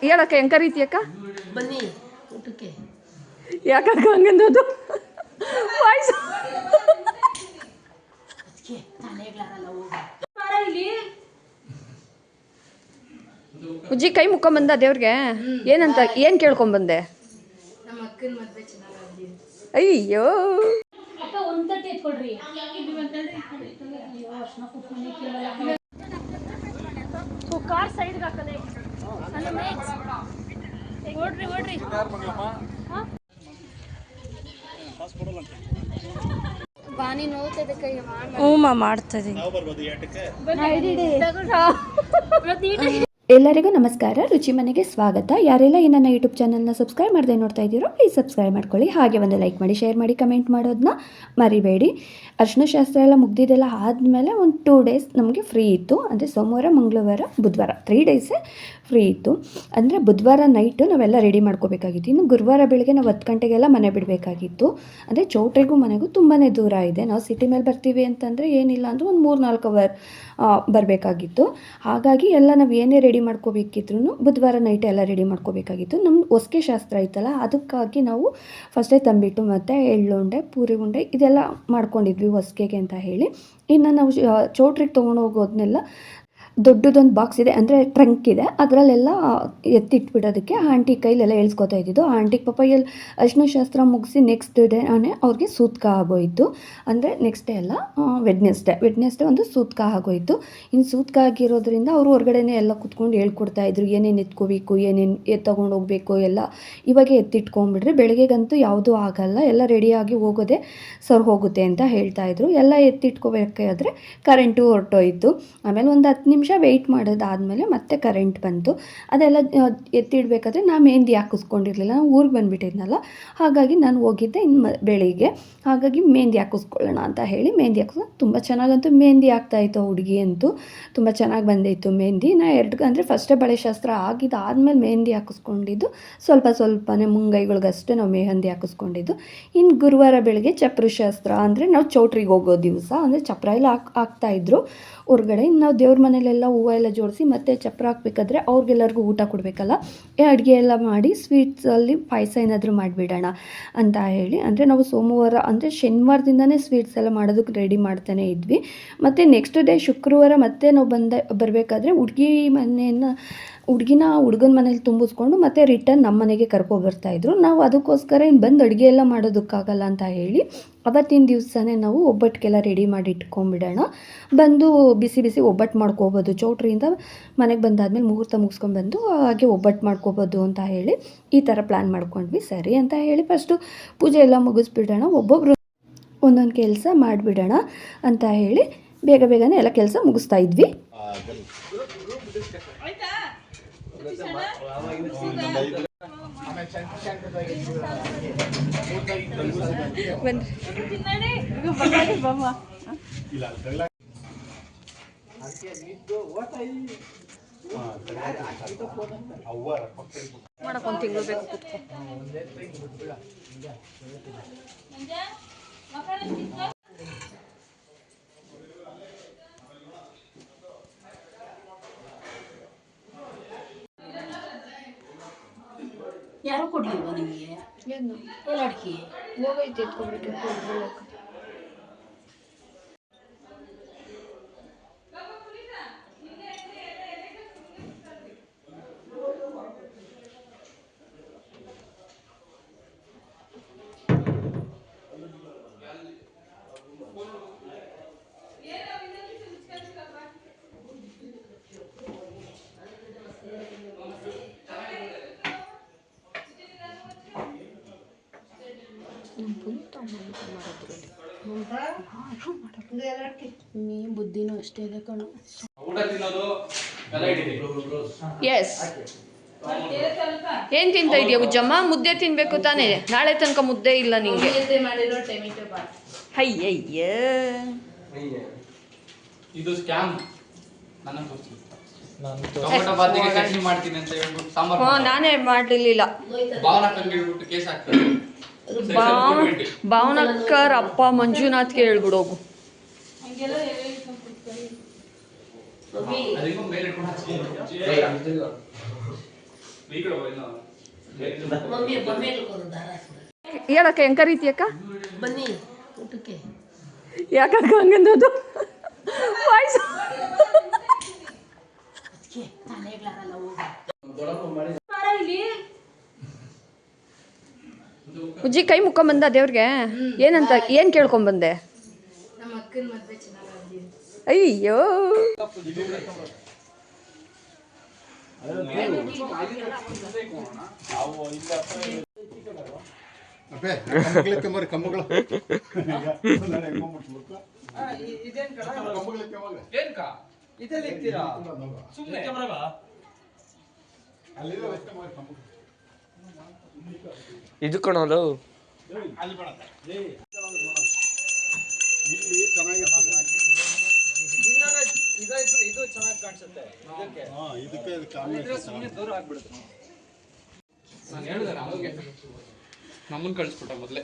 ಹೇಳಕ್ಕ ಹೆಂಗ ಕರೀತಿಯಕ್ಕ? ಬನ್ನಿ ಊಟಕ್ಕೆ. ಯಾಕಕ್ಕ ಹಂಗಂದೋದು? ವಾಯ್ಸ್ ಉಜ್ಜಿ ಕೈ ಮುಕ್ಕೊಂಬಂದ ದೇವ್ರಿಗೆ. ಏನಂತ ಏನು ಕೇಳ್ಕೊಂಬಂದೆ? ನಮ್ಮ ಅಕ್ಕನ ಮದುವೆ ಚೆನ್ನಾಗಿ. ಅಯ್ಯೋ ಕಾರ್ ಸೈಡ್ಗೆ ಹಾಕದೆ. ಓಡ್ರಿ ಓಡ್ರಿ. ಬಾನಿ ನೋವ್ತದೆ ಕೈ. ಮಾಡ್ತದೆ. ಎಲ್ಲರಿಗೂ ನಮಸ್ಕಾರ. ರುಚಿ ಮನೆಗೆ ಸ್ವಾಗತ. ಯಾರೆಲ್ಲ ಈ ನನ್ನ ಯೂಟ್ಯೂಬ್ ಚಾನಲ್ನ ಸಬ್ಸ್ಕ್ರೈಬ್ ಮಾಡದೆ ನೋಡ್ತಾ ಇದ್ದೀರೋ ಪ್ಲೀಸ್ ಸಬ್ಸ್ಕ್ರೈಬ್ ಮಾಡ್ಕೊಳ್ಳಿ. ಹಾಗೆ ಒಂದು ಲೈಕ್ ಮಾಡಿ, ಶೇರ್ ಮಾಡಿ, ಕಮೆಂಟ್ ಮಾಡೋದನ್ನ ಮರಿಬೇಡಿ. ಅರ್ಶಿನ ಶಾಸ್ತ್ರ ಎಲ್ಲ ಮುಗ್ದಿದ್ದೆಲ್ಲ ಆದಮೇಲೆ ಒಂದು 2 ಡೇಸ್ ನಮಗೆ ಫ್ರೀ ಇತ್ತು. ಅಂದರೆ ಸೋಮವಾರ, ಮಂಗಳವಾರ, ಬುಧವಾರ 3 ಡೇಸೇ ಫ್ರೀ ಇತ್ತು. ಅಂದರೆ ಬುಧವಾರ ನೈಟು ನಾವೆಲ್ಲ ರೆಡಿ ಮಾಡ್ಕೋಬೇಕಾಗಿತ್ತು. ಇನ್ನು ಗುರುವಾರ ಬೆಳಗ್ಗೆ ನಾವು 10 ಗಂಟೆಗೆಲ್ಲ ಮನೆ ಬಿಡಬೇಕಾಗಿತ್ತು. ಅಂದರೆ ಚೌಟ್ರಿಗೂ ಮನೆಗೂ ತುಂಬಾ ದೂರ ಇದೆ. ನಾವು ಸಿಟಿ ಮೇಲೆ ಬರ್ತೀವಿ ಅಂತಂದರೆ ಏನಿಲ್ಲ ಅಂದರೂ ಒಂದು 3-4 ಅವರ್ ಬರಬೇಕಾಗಿತ್ತು. ಹಾಗಾಗಿ ಎಲ್ಲ ನಾವು ಏನೇ ರೆಡಿ ಮಾಡ್ಕೋಬೇಕಿದ್ರು ಬುಧವಾರ ನೈಟ್ ಎಲ್ಲ ರೆಡಿ ಮಾಡ್ಕೋಬೇಕಾಗಿತ್ತು. ನಮ್ಮ ಹೊಸ್ಕೆ ಶಾಸ್ತ್ರ ಐತಲ್ಲ, ಅದಕ್ಕಾಗಿ ನಾವು ಫಸ್ಟೇ ತಂಬಿಟ್ಟು ಮತ್ತು ಎಳ್ಳುಂಡೆ, ಪೂರಿ ಉಂಡೆ ಇದೆಲ್ಲ ಮಾಡ್ಕೊಂಡಿದ್ವಿ ಹೊಸ್ಕೆಗೆ ಅಂತ ಹೇಳಿ. ಇನ್ನು ನಾವು ಚೌಟ್ರಿಗೆ ತೊಗೊಂಡೋಗೋದನ್ನೆಲ್ಲ ದೊಡ್ಡದೊಂದು ಬಾಕ್ಸ್ ಇದೆ, ಅಂದರೆ ಟ್ರಂಕ್ ಇದೆ, ಅದರಲ್ಲೆಲ್ಲ ಎತ್ತಿಟ್ಬಿಡೋದಕ್ಕೆ ಆಂಟಿ ಕೈಲೆಲ್ಲ ಎಳ್ಸ್ಕೊತಾ ಇದ್ದಿದ್ದು. ಆಂಟಿಗೆ ಪಾಪ ಅರ್ಶಿನ ಶಾಸ್ತ್ರ ಮುಗಿಸಿ ನೆಕ್ಸ್ಟ್ ಡೇನೇ ಅವ್ರಿಗೆ ಸೂತ್ಕ ಆಗೋಯಿತು. ಅಂದರೆ ನೆಕ್ಸ್ಟ್ ಡೇ ಅಲ್ಲ, ವೆಡ್ನೆಸ್ಡೇ ಒಂದು ಸೂತ್ಕ ಆಗೋಯಿತು. ಇನ್ನು ಸೂತ್ಕ ಆಗಿರೋದ್ರಿಂದ ಅವರು ಹೊರಗಡೆನೇ ಎಲ್ಲ ಕುತ್ಕೊಂಡು ಹೇಳ್ಕೊಡ್ತಾಯಿದ್ರು, ಏನೇನು ಎತ್ಕೋಬೇಕು, ಏನೇನು ತೊಗೊಂಡು ಹೋಗಬೇಕು ಎಲ್ಲ ಇವಾಗೆ ಎತ್ತಿಟ್ಕೊಂಡ್ಬಿಡ್ರಿ, ಬೆಳಗ್ಗೆಗಂತೂ ಯಾವುದೂ ಆಗಲ್ಲ, ಎಲ್ಲ ರೆಡಿಯಾಗಿ ಹೋಗೋದೇ ಸರ್ ಹೋಗುತ್ತೆ ಅಂತ ಹೇಳ್ತಾಯಿದ್ರು. ಎಲ್ಲ ಎತ್ತಿಟ್ಕೋಬೇಕಾದ್ರೆ ಕರೆಂಟು ಹೊರಟೋಯ್ತು. ಆಮೇಲೆ ಒಂದು 10 ನಿಮಿಷ ವೆಯ್ಟ್ ಮಾಡೋದಾದಮೇಲೆ ಮತ್ತೆ ಕರೆಂಟ್ ಬಂತು. ಅದೆಲ್ಲ ಎತ್ತಿಡಬೇಕಾದ್ರೆ ನಾನು ಮೆಹಂದಿ ಹಾಕಿಸ್ಕೊಂಡಿರಲಿಲ್ಲ, ನಾನು ಊರಿಗೆ ಬಂದುಬಿಟ್ಟಿದ್ನಲ್ಲ, ಹಾಗಾಗಿ ನಾನು ಹೋಗಿದ್ದೆ ಇನ್ನು ಬೆಳಿಗ್ಗೆ. ಹಾಗಾಗಿ ಮೆಹಂದಿ ಹಾಕಿಸ್ಕೊಳ್ಳೋಣ ಅಂತ ಹೇಳಿ ಮೆಹಂದಿ ಹಾಕಿಸ್ ತುಂಬ ಚೆನ್ನಾಗಂತೂ ಮೆಹಂದಿ ಆಗ್ತಾಯಿತ್ತು. ಹುಡುಗಿ ಅಂತೂ ತುಂಬ ಚೆನ್ನಾಗಿ ಬಂದಿತ್ತು ಮೆಹಂದಿ. ನಾ ಅಂದರೆ ಫಸ್ಟೇ ಬಳೆ ಶಾಸ್ತ್ರ ಆಗಿದ್ದಾದಮೇಲೆ ಮೆಹಂದಿ ಹಾಕಿಸ್ಕೊಂಡಿದ್ದು, ಸ್ವಲ್ಪನೇ ಮುಂಗೈಗಳಿಗಷ್ಟೇ ನಾವು ಮೆಹಂದಿ ಹಾಕಿಸ್ಕೊಂಡಿದ್ದು. ಇನ್ನು ಗುರುವಾರ ಬೆಳಗ್ಗೆ ಚಪ್ರ ಶಾಸ್ತ್ರ, ಅಂದರೆ ನಾವು ಚೌಟ್ರಿಗೆ ಹೋಗೋ ದಿವಸ, ಅಂದರೆ ಚಪ್ರ ಎಲ್ಲ ಹಾಕ್ತಾಯಿದ್ರು ಹೊರಗಡೆ. ಇನ್ನು ನಾವು ದೇವ್ರ ಮನೇಲೆಲ್ಲ ಹೂವು ಎಲ್ಲ ಜೋಡಿಸಿ ಮತ್ತು ಚಪ್ರ ಹಾಕ್ಬೇಕಾದ್ರೆ ಅವ್ರಿಗೆಲ್ಲರಿಗೂ ಊಟ ಕೊಡಬೇಕಲ್ಲ, ಅಡುಗೆ ಎಲ್ಲ ಮಾಡಿ ಸ್ವೀಟ್ಸಲ್ಲಿ ಪಾಯಸ ಏನಾದರೂ ಮಾಡಿಬಿಡೋಣ ಅಂತ ಹೇಳಿ. ಅಂದರೆ ನಾವು ಸೋಮವಾರ ಅಂದರೆ ಶನಿವಾರದಿಂದನೇ ಸ್ವೀಟ್ಸ್ ಎಲ್ಲ ಮಾಡೋದಕ್ಕೆ ರೆಡಿ ಮಾಡ್ತಾನೆ ಇದ್ವಿ. ಮತ್ತು ನೆಕ್ಸ್ಟ್ ಡೇ ಶುಕ್ರವಾರ ಮತ್ತೆ ನಾವು ಬರಬೇಕಾದ್ರೆ ಹುಡುಗನ ಮನೇಲಿ ತುಂಬಿಸ್ಕೊಂಡು ಮತ್ತೆ ರಿಟರ್ನ್ ನಮ್ಮ ಮನೆಗೆ ಕರ್ಕೊಬರ್ತಾಯಿದ್ರು. ನಾವು ಅದಕ್ಕೋಸ್ಕರ ಇನ್ನು ಬಂದು ಅಡುಗೆ ಎಲ್ಲ ಮಾಡೋದಕ್ಕಾಗಲ್ಲ ಅಂತ ಹೇಳಿ ಅವತ್ತಿನ ದಿವಸನೇ ನಾವು ಒಬ್ಬಟ್ಟಿಗೆಲ್ಲ ರೆಡಿ ಮಾಡಿ ಇಟ್ಕೊಂಡ್ಬಿಡೋಣ, ಬಂದು ಬಿಸಿ ಬಿಸಿ ಒಬ್ಬಟ್ಟು ಮಾಡ್ಕೋಬೋದು. ಚೌಟ್ರಿಯಿಂದ ಮನೆಗೆ ಬಂದಾದ್ಮೇಲೆ ಮುಹೂರ್ತ ಮುಗಿಸ್ಕೊಂಡು ಬಂದು ಹಾಗೆ ಒಬ್ಬಟ್ಟು ಮಾಡ್ಕೋಬೋದು ಅಂತ ಹೇಳಿ ಈ ಥರ ಪ್ಲ್ಯಾನ್ ಮಾಡ್ಕೊಂಡ್ವಿ. ಸರಿ ಅಂತ ಹೇಳಿ ಫಸ್ಟು ಪೂಜೆ ಎಲ್ಲ ಮುಗಿಸ್ಬಿಡೋಣ, ಒಬ್ಬೊಬ್ಬರು ಒಂದೊಂದು ಕೆಲಸ ಮಾಡಿಬಿಡೋಣ ಅಂತ ಹೇಳಿ ಬೇಗನೆ ಎಲ್ಲ ಕೆಲಸ ಮುಗಿಸ್ತಾ ಇದ್ವಿ. ಮಾಡಕ್ಕೊಂದು ತಿಂಗಳು ಬೇಕು ಕೂತ್ಕೊ. ಯಾರು ಕೊಡ್ಲಿಲ್ವಾ ನಿಮಗೆ? ಏನು ಅಡಿಕೆ ಹೋಗೈತೆ ಎತ್ಕೊಬಿಟ್ಟು ನೀ ಬುದ್ಧಿನೂ ಅಷ್ಟೇ ಇದೆ ಕಣೋ. ಎಸ್. ಏನು ತಿಂತಾ ಇದೆಯಾ ಉಜ್ಜಮ್ಮ? ಮುದ್ದೆ ತಿನ್ನಬೇಕು ತಾನೇ? ನಾಳೆ ತನಕ ಮುದ್ದೆ ಇಲ್ಲ ನಿಂಗೆ. ಮಾಡಿರೋ ಟೊಮೆಟೊ ಬಾತ್. ಅಯ್ಯಯ್ಯ, ಇದು ಸ್ಕ್ಯಾಮ್. ಟೊಮೆಟೊ ಬಾತಿಗೆ ಚಟ್ನಿ ಮಾಡ್ತೀನಿ ಅಂತ ಹೇಳ್ಬಿಟ್ಟು ಸಾಂಬಾರ್ ನಾನೇ ಮಾಡಲಿಲ್ಲ. ಭಾವನಾ ಕಂಡಿಡ್ಬಿಟ್ಟು ಕೇಸ್ ಹಾಕ್ತಾರೆ. ಭಾವನಕ್ಕರ್ ಅಪ್ಪ ಮಂಜುನಾಥ್ಗೆ ಹೇಳ್ಬಿಡೋಗು. ಅದಕ್ಕೆ ಮೇಲೆ ಇಟ್ಕೊಂಡು ಹಚ್ಕೊಂಡು ಈ ಕಡೆ ಹೋಗಿ ನಾವು ಹೇಳಕ್ಕ ಹೆಂಗ್ ಕರೀತಿ ಅಕ್ಕ ಬನ್ನಿ ಊಟಕ್ಕೆ. ಯಾಕಕ್ಕ ಹಂಗಂದೋದು ವಾಯ್ಸ್ ತಲೆಗಳಾರಲ್ಲ ಹೋಗಿ. ಉಜ್ಜಿ ಕೈ ಮುಕ್ಕೊಂಬಂದ ದೇವ್ರಿಗೆ ಏನಂತ ಏನ್ ಕೇಳ್ಕೊಂಬಂದೆ? ನಮ್ಮ ಅಕ್ಕನ ಮದ್ವೆ ಚೆನ್ನಾಗಿ ಅಯ್ಯೋ ಇದು ಕಣೋದು ನಾನು ಹೇಳಿದೆ ನಮಗೆ ನಮ್ಮನ್ನು ಕಳಿಸ್ಬಿಟ್ಟ ಮೊದಲೇ.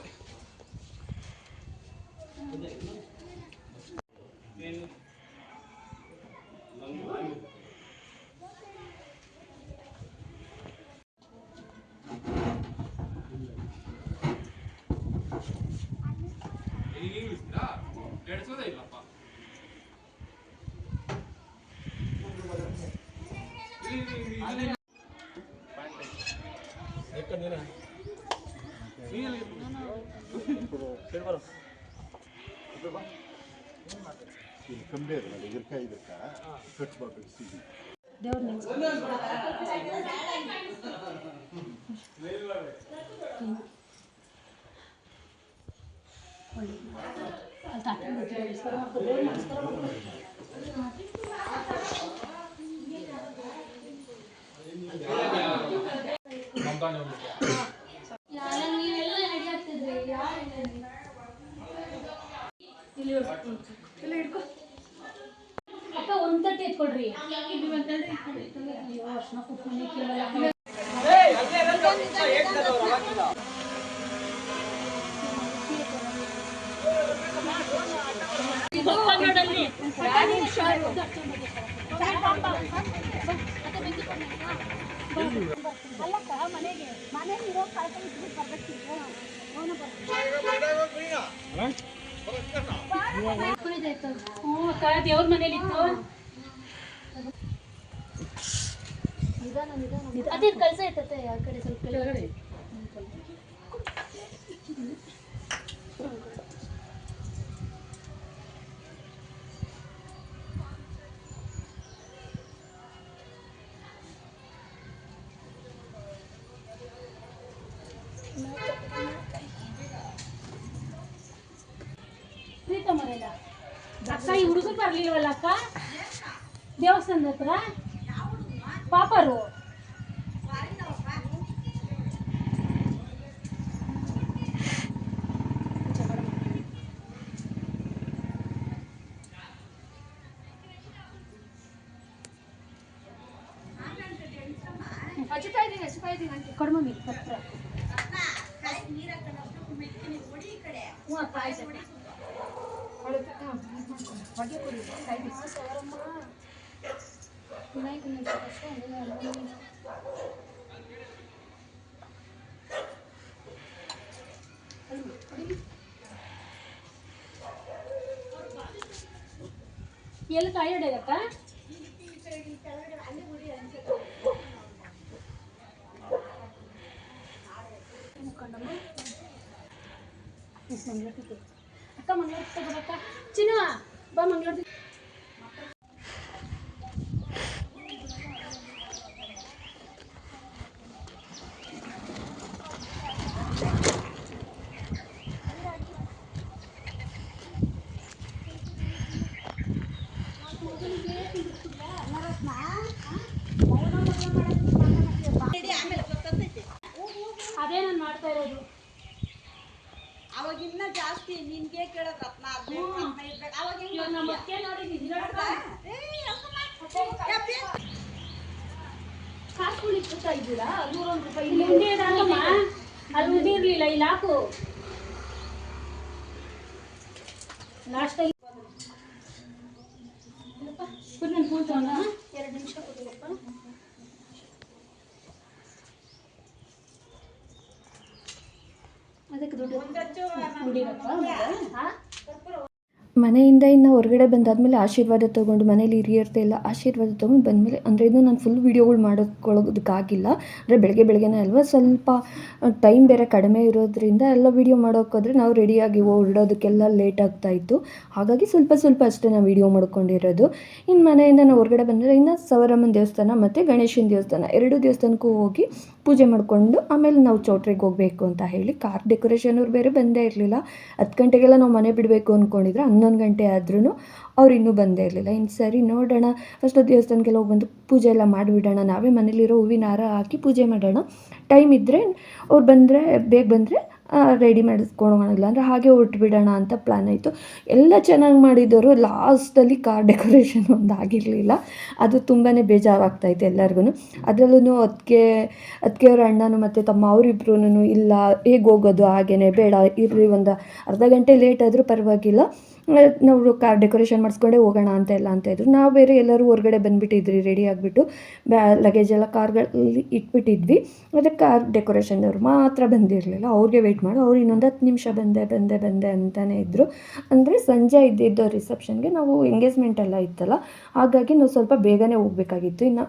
ಇಲ್ಲಪ್ಪ ಅಕ್ಕ ಒಂದ್ ತಟ್ಟೆ ಎತ್ಕೊಡ್ರಿ. ದೇವ್ರ ಮನೇಲಿ ಇತ್ತು ಅದೇ ಕಲ್ಸ ಇರ್ತತೆ ಆ ಕಡೆ ಸ್ವಲ್ಪ ಕೆಳಗಡೆ. ಪ್ರೀತಮರೆಲ್ಲ ಅಕ್ಕ ಈ ಹುಡುಗರು ಬರ್ಲಿಲ್ವಲ್ಲ ಅಕ್ಕ ದೇವಸ್ಥಾನದ ಹತ್ರ ಪಾಪರು ಕಡಿಮೆ ಹತ್ರ ಎಲ್ಲಿ ಕಾಯಿ ಹೊಡೆಯಕ್ಕ ಅಕ್ಕ ಮಂಗಳೂರು ತಗೋಬೇಕ ಚಿನ್ನ ಬಾ ಮಂಗಳೂರು ಅದೇ ನಾನು ಮಾಡ್ತಾ ಇರೋದು. ಅವಾಗಿನ್ನ ಜಾಸ್ತಿ ನಿನ್ಗೆ ಕೇಳೋದು ರತ್ನ ನಮ್ಮ ಅತ್ತೆ ನೋಡಿ ಕಾಸ್ಕೊಂಡು ಇಟ್ಬಿಡ್ತಾ ಇದ್ದೀರಾ 101 ರೂಪಾಯಿ ಮುಂದೆ ಇದಾಗಮ್ಮ ಅಲ್ಲಿ ಉದಿರ್ಲಿಲ್ಲ ಇಲ್ಲಿ ಹಾಕು ಲಾಸ್ಟ್ ಕೂತ್ಕೊಂಡ 2 ನಿಮಿಷ ಕೂತ್ಕೊಪ್ಪ. ಅದಕ್ಕೆ ದುಡ್ಡು ಮನೆಯಿಂದ ಇನ್ನು ಹೊರಗಡೆ ಬಂದಾದಮೇಲೆ ಆಶೀರ್ವಾದ ತೊಗೊಂಡು ಮನೇಲಿ ಹಿರಿಯರ್ತೆಲ್ಲ ಆಶೀರ್ವಾದ ತೊಗೊಂಡು ಬಂದಮೇಲೆ ಅಂದರೆ ಇದು ನಾನು ಫುಲ್ ವೀಡಿಯೋಗಳು ಮಾಡೋಕ್ಕಾಗಿಲ್ಲ. ಅಂದರೆ ಬೆಳಗ್ಗೆನೇ ಅಲ್ವಾ, ಸ್ವಲ್ಪ ಟೈಮ್ ಬೇರೆ ಕಡಿಮೆ ಇರೋದ್ರಿಂದ ಎಲ್ಲ ವೀಡಿಯೋ ಮಾಡೋಕ್ಕೋದ್ರೆ ನಾವು ರೆಡಿಯಾಗಿ ಹೊರಡೋದಕ್ಕೆಲ್ಲ ಲೇಟ್ ಆಗ್ತಾಯಿತ್ತು. ಹಾಗಾಗಿ ಸ್ವಲ್ಪ ಅಷ್ಟೇ ನಾವು ವೀಡಿಯೋ ಮಾಡ್ಕೊಂಡಿರೋದು. ಇನ್ನು ಮನೆಯಿಂದ ನಾವು ಹೊರಗಡೆ ಬಂದರೆ ಇನ್ನು ಸವರಮ್ಮನ ದೇವಸ್ಥಾನ ಮತ್ತು ಗಣೇಶನ ದೇವಸ್ಥಾನ 2 ದೇವಸ್ಥಾನಕ್ಕೂ ಹೋಗಿ ಪೂಜೆ ಮಾಡಿಕೊಂಡು ಆಮೇಲೆ ನಾವು ಚೌಟ್ರಿಗೆ ಹೋಗಬೇಕು ಅಂತ ಹೇಳಿ ಕಾರ್ ಡೆಕೋರೇಷನವ್ರು ಬೇರೆ ಬಂದೇ ಇರಲಿಲ್ಲ. 10 ಗಂಟೆಗೆಲ್ಲ ನಾವು ಮನೆ ಬಿಡಬೇಕು ಅಂದ್ಕೊಂಡಿದ್ರೆ 11 ಗಂಟೆ ಆದ್ರೂ ಅವ್ರು ಇನ್ನೂ ಬಂದೇ ಇರಲಿಲ್ಲ. ಇನ್ನು ಸರಿ ನೋಡೋಣ, ಫಸ್ಟು ದೇವಸ್ಥಾನಕ್ಕೆಲ್ಲ ಹೋಗಿ ಬಂದು ಪೂಜೆ ಎಲ್ಲ ಮಾಡಿಬಿಡೋಣ, ನಾವೇ ಮನೇಲಿರೋ ಹೂವಿನ ಹಾರ ಹಾಕಿ ಪೂಜೆ ಮಾಡೋಣ. ಟೈಮ್ ಇದ್ದರೆ ಅವ್ರು ಬಂದರೆ ಬೇಗ ಬಂದರೆ ರೆಡಿ ಮಾಡಿಸ್ಕೊಳೋಣ, ಅಂದರೆ ಹಾಗೆ ಹೊರಟುಬಿಡೋಣ ಅಂತ ಪ್ಲ್ಯಾನ್ ಆಯಿತು. ಎಲ್ಲ ಚೆನ್ನಾಗಿ ಮಾಡಿದ್ದವರು ಲಾಸ್ಟಲ್ಲಿ ಕಾರ್ ಡೆಕೋರೇಷನ್ ಒಂದು ಆಗಿರಲಿಲ್ಲ. ಅದು ತುಂಬಾ ಬೇಜಾರಾಗ್ತಾಯಿತ್ತು ಎಲ್ಲರಿಗೂ. ಅದರಲ್ಲೂ ಅದಕ್ಕೆಯವ್ರ ಅಣ್ಣನೂ ಮತ್ತು ತಮ್ಮ ಅವರಿಬ್ರೂ ಇಲ್ಲ ಹೇಗೆ ಹೋಗೋದು, ಹಾಗೇ ಬೇಡ ಇರಲಿ, ಒಂದು ಅರ್ಧ ಗಂಟೆ ಲೇಟ್ ಆದರೂ ಪರವಾಗಿಲ್ಲ, ನಾವು ಕಾರ್ ಡೆಕೋರೇಷನ್ ಮಾಡಿಸ್ಕೊಂಡೇ ಹೋಗೋಣ ಅಂತ ಇದ್ರು. ನಾವು ಬೇರೆ ಎಲ್ಲರೂ ಹೊರಗಡೆ ಬಂದುಬಿಟ್ಟಿದ್ರಿ, ರೆಡಿ ಆಗಿಬಿಟ್ಟು ಲಗೇಜ್ ಎಲ್ಲ ಕಾರ್ಗಳಲ್ಲಿ ಇಟ್ಬಿಟ್ಟಿದ್ವಿ. ಆದರೆ ಕಾರ್ ಡೆಕೋರೇಷನ್ನವ್ರು ಮಾತ್ರ ಬಂದಿರಲಿಲ್ಲ. ಅವ್ರಿಗೆ ವೆಯ್ಟ್ ಮಾಡಿ ಅವ್ರು ಇನ್ನೊಂದು 10 ನಿಮಿಷ ಬಂದೆ ಅಂತಲೇ ಇದ್ದರು. ಅಂದರೆ ಸಂಜೆ ಇದ್ದಿದ್ದು ರಿಸೆಪ್ಷನ್ಗೆ, ನಾವು ಎಂಗೇಜ್ಮೆಂಟ್ ಎಲ್ಲ ಇತ್ತಲ್ಲ, ಹಾಗಾಗಿ ನಾವು ಸ್ವಲ್ಪ ಬೇಗನೆ ಹೋಗಬೇಕಾಗಿತ್ತು. ಇನ್ನು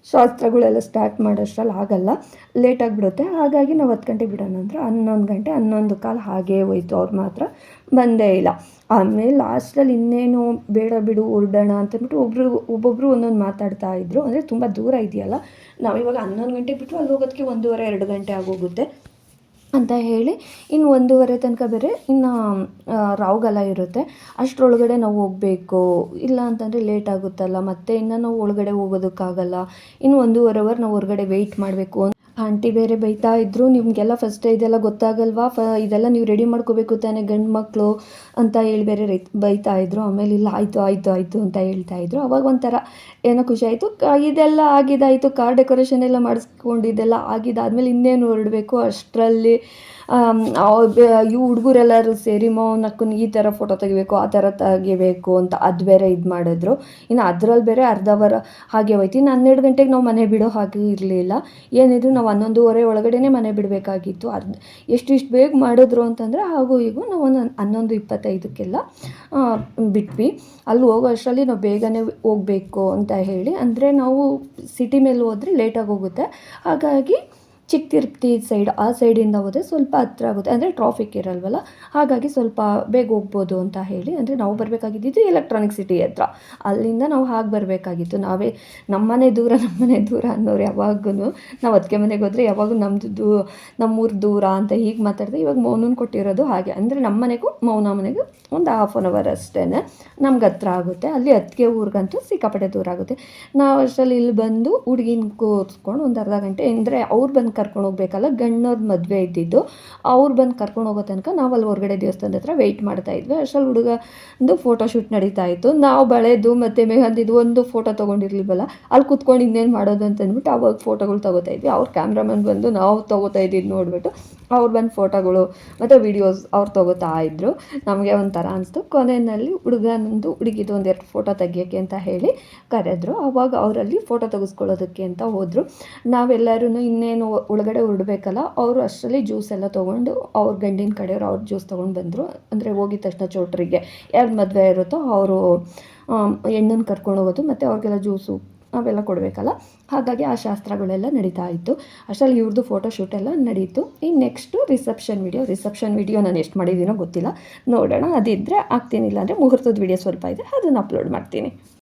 ಶಾಸ್ತ್ರಗಳೆಲ್ಲ ಸ್ಟಾರ್ಟ್ ಮಾಡೋಷ್ಟ್ರಲ್ಲಿ ಆಗಲ್ಲ, ಲೇಟಾಗಿಬಿಡುತ್ತೆ. ಹಾಗಾಗಿ ನಾವು 10 ಗಂಟೆಗೆ ಬಿಡೋಣ ಅಂದರೆ 11 ಗಂಟೆ 11 ಕಾಲು ಹಾಗೇ ಹೋಯ್ತು. ಅವ್ರು ಮಾತ್ರ ಬಂದೇ ಇಲ್ಲ. ಆಮೇಲೆ ಲಾಸ್ಟಲ್ಲಿ ಇನ್ನೇನು ಬೇಡ ಬಿಡು ಹೊರಡೋಣ ಅಂತಂದ್ಬಿಟ್ಟು ಒಬ್ಬೊಬ್ಬರು ಒಂದೊಂದು ಮಾತಾಡ್ತಾ ಇದ್ರು. ಅಂದರೆ ತುಂಬ ದೂರ ಇದೆಯಲ್ಲ, ನಾವಿವಾಗ 11 ಗಂಟೆಗೆ ಬಿಟ್ಟರು ಅಲ್ಲಿ ಹೋಗೋದಕ್ಕೆ 1:30-2 ಗಂಟೆ ಆಗೋಗುತ್ತೆ ಅಂತ ಹೇಳಿ ಇನ್ನು 1:30 ತನಕ ಬೇರೆ ಇನ್ನು ರಾವ್ಗೆಲ್ಲ ಇರುತ್ತೆ. ಅಷ್ಟರೊಳಗಡೆ ನಾವು ಹೋಗಬೇಕು, ಇಲ್ಲ ಅಂತಂದರೆ ಲೇಟ್ ಆಗುತ್ತಲ್ಲ, ಮತ್ತು ಇನ್ನು ನಾವು ಒಳಗಡೆ ಹೋಗೋದಕ್ಕಾಗಲ್ಲ. ಇನ್ನು 1:30 ಅವರ್ ನಾವು ಹೊರಗಡೆ ವೆಯ್ಟ್ ಮಾಡಬೇಕು. ಆಂಟಿ ಬೇರೆ ಬೈತಾ ಇದ್ದರು, ನಿಮಗೆಲ್ಲ ಫಸ್ಟ್ ಇದೆಲ್ಲ ಗೊತ್ತಾಗಲ್ವಾ, ಇದೆಲ್ಲ ನೀವು ರೆಡಿ ಮಾಡ್ಕೋಬೇಕು ತಾನೇ ಗಂಡು ಮಕ್ಕಳು ಅಂತ ಹೇಳಿ ಬೇರೆ ಬೈತಾ ಇದ್ದರು. ಆಮೇಲೆ ಇಲ್ಲ ಆಯಿತು ಅಂತ ಹೇಳ್ತಾಯಿದ್ರು. ಅವಾಗ ಒಂಥರ ಏನೋ ಖುಷಿ ಆಯಿತು. ಇದೆಲ್ಲ ಆಗಿದ್ದಾಯಿತು, ಕಾರ್ ಡೆಕೋರೇಷನ್ ಎಲ್ಲ ಮಾಡಿಸ್ಕೊಂಡಿದ್ದೆಲ್ಲ ಆಗಿದ್ದಾದಮೇಲೆ ಇನ್ನೇನು ಹೊರಡಬೇಕು. ಅಷ್ಟರಲ್ಲಿ ಈ ಹುಡುಗರೆಲ್ಲರೂ ಸೇರಿ ಮೌನಕ್ಕೂ ಈ ಥರ ಫೋಟೋ ತೆಗಿಬೇಕು, ಆ ಥರ ತೆಗಿಬೇಕು ಅಂತ ಅದು ಬೇರೆ ಇದು ಮಾಡಿದ್ರು. ಇನ್ನು ಅದರಲ್ಲಿ ಬೇರೆ ಅರ್ಧ ಅವರ್ ಹಾಗೆ ಹೋಯ್ತು. ಇನ್ನು 12 ಗಂಟೆಗೆ ನಾವು ಮನೆ ಬಿಡೋ ಹಾಗೆ ಇರಲಿಲ್ಲ. ಏನಿದ್ರು ನಾವು 11:30 ಒಳಗಡೆ ಮನೆ ಬಿಡಬೇಕಾಗಿತ್ತು. ಎಷ್ಟು ಬೇಗ ಮಾಡಿದ್ರು ಅಂತಂದರೆ ಹಾಗೂ ಈಗ ನಾವು 11:25 ಬಿಟ್ವಿ. ಅಲ್ಲಿ ಹೋಗೋ ಅಷ್ಟರಲ್ಲಿ ನಾವು ಬೇಗನೆ ಹೋಗಬೇಕು ಅಂತ ಹೇಳಿ, ಅಂದರೆ ನಾವು ಸಿಟಿ ಮೇಲೆ ಹೋದರೆ ಲೇಟಾಗಿ ಹೋಗುತ್ತೆ. ಹಾಗಾಗಿ ಚಿಕ್ಕ ತಿರುಪತಿ ಸೈಡ್ ಆ ಸೈಡಿಂದ ಹೋದರೆ ಸ್ವಲ್ಪ ಹತ್ರ ಆಗುತ್ತೆ, ಅಂದರೆ ಟ್ರಾಫಿಕ್ ಇರಲ್ವಲ್ಲ, ಹಾಗಾಗಿ ಸ್ವಲ್ಪ ಬೇಗ ಹೋಗ್ಬೋದು ಅಂತ ಹೇಳಿ. ಅಂದರೆ ನಾವು ಬರಬೇಕಾಗಿದ್ದು ಎಲೆಕ್ಟ್ರಾನಿಕ್ ಸಿಟಿ ಹತ್ರ, ಅಲ್ಲಿಂದ ನಾವು ಹಾಗೆ ಬರಬೇಕಾಗಿತ್ತು. ನಾವೇ ನಮ್ಮನೆ ದೂರ ಅನ್ನೋರು ಯಾವಾಗೂ ನಾವು ಅದಕ್ಕೆ ಮನೆಗೆ ಹೋದರೆ ಯಾವಾಗೂ ನಮ್ಮೂರು ದೂರ ಅಂತ ಹೀಗೆ ಮಾತಾಡಿದೆ. ಇವಾಗ ಮೌನನ್ ಕೊಟ್ಟಿರೋದು ಹಾಗೆ, ಅಂದರೆ ನಮ್ಮ ಮನೆಗೂ ಮೌನ ಮನೆಗೂ ಒಂದು 1/2 ಅವರ್ ಅಷ್ಟೇ ನಮ್ಗೆ ಹತ್ರ ಆಗುತ್ತೆ. ಅಲ್ಲಿ ಅದಕ್ಕೆ ಊರಿಗಂತೂ ಸಿಕ್ಕಾಪಟ್ಟೆ ದೂರ ಆಗುತ್ತೆ. ನಾವು ಅಷ್ಟರಲ್ಲಿ ಇಲ್ಲಿ ಬಂದು ಹುಡುಗಿನ ಕೂರಿಸ್ಕೊಂಡು ಒಂದು ಅರ್ಧ ಗಂಟೆ, ಅಂದರೆ ಅವ್ರು ಬಂದು ಕರ್ಕೊಂಡು ಹೋಗ್ಬೇಕಲ್ಲ, ಗಂಡವ್ರದ್ದು ಮದುವೆ ಇದ್ದಿದ್ದು, ಅವ್ರು ಬಂದು ಕರ್ಕೊಂಡು ಹೋಗೋ ತನಕ ನಾವು ಅಲ್ಲಿ ಹೊರಗಡೆ ದೇವಸ್ಥಾನದ ಹತ್ರ ವೆಯ್ಟ್ ಮಾಡ್ತಾಯಿದ್ವಿ. ಅಷ್ಟರಲ್ಲಿ ಹುಡುಗಂದು ಫೋಟೋ ಶೂಟ್ ನಡೀತಾ ಇತ್ತು. ನಾವು ಬಳೆದು ಮತ್ತು ಮೆಹಂದಿದು ಒಂದು ಫೋಟೋ ತೊಗೊಂಡಿರ್ಲಿಲ್ವಲ್ಲ, ಅಲ್ಲಿ ಕೂತ್ಕೊಂಡು ಇನ್ನೇನು ಮಾಡೋದು ಅಂತಂದ್ಬಿಟ್ಟು ಅವಾಗ ಫೋಟೋಗಳು ತೊಗೋತಾಯಿದ್ವಿ. ಅವ್ರು ಕ್ಯಾಮ್ರಾಮನ್ ಬಂದು ನಾವು ತೊಗೋತಾ ಇದ್ದಿದ್ದು ನೋಡಿಬಿಟ್ಟು ಅವ್ರು ಬಂದು ಫೋಟೋಗಳು ಮತ್ತು ವೀಡಿಯೋಸ್ ಅವ್ರು ತೊಗೋತಾ ಇದ್ದರು. ನಮಗೆ ಒಂಥರ ಅನಿಸ್ತು. ಕೊನೆಯಲ್ಲಿ ಹುಡುಗಿದು 1-2 ಫೋಟೋ ತೆಗಿಯೋಕ್ಕೆ ಅಂತ ಹೇಳಿ ಕರೆದ್ರು. ಆವಾಗ ಅವರಲ್ಲಿ ಫೋಟೋ ತೆಗೆಸ್ಕೊಳ್ಳೋದಕ್ಕೆ ಅಂತ ಹೋದರು. ನಾವೆಲ್ಲರೂ ಇನ್ನೇನು ಒಳಗಡೆ ಹೊರಡಬೇಕಲ್ಲ, ಅವರು ಅಷ್ಟರಲ್ಲಿ ಜ್ಯೂಸ್ ಎಲ್ಲ ತೊಗೊಂಡು ಅವ್ರ ಗಂಡಿನ ಕಡೆಯವರು ಅವ್ರು ಜ್ಯೂಸ್ ತೊಗೊಂಡು ಬಂದರು. ಅಂದರೆ ಹೋಗಿದ ತಕ್ಷಣ ಚೌಟ್ರಿಗೆ ಯಾರು ಮದುವೆ ಇರುತ್ತೋ ಅವರು ಹೆಣ್ಣನ್ನು ಕರ್ಕೊಂಡು ಹೋಗೋದು ಮತ್ತು ಅವ್ರಿಗೆಲ್ಲ ಜ್ಯೂಸು ಅವೆಲ್ಲ ಕೊಡಬೇಕಲ್ಲ, ಹಾಗಾಗಿ ಆ ಶಾಸ್ತ್ರಗಳೆಲ್ಲ ನಡೀತಾ ಇತ್ತು. ಅಷ್ಟರಲ್ಲಿ ಇವ್ರದ್ದು ಫೋಟೋ ಶೂಟ್ ಎಲ್ಲ ನಡೀತು. ಈ ನೆಕ್ಸ್ಟು ರಿಸೆಪ್ಷನ್ ವಿಡಿಯೋ ನಾನು ಎಷ್ಟು ಮಾಡಿದ್ದೀನೋ ಗೊತ್ತಿಲ್ಲ, ನೋಡೋಣ. ಅದಿದ್ದರೆ ಆಗ್ತೀನಿ, ಇಲ್ಲ ಅಂದರೆ ಮುಹೂರ್ತದ ವಿಡಿಯೋ ಸ್ವಲ್ಪ ಇದೆ, ಅದನ್ನು ಅಪ್ಲೋಡ್ ಮಾಡ್ತೀನಿ.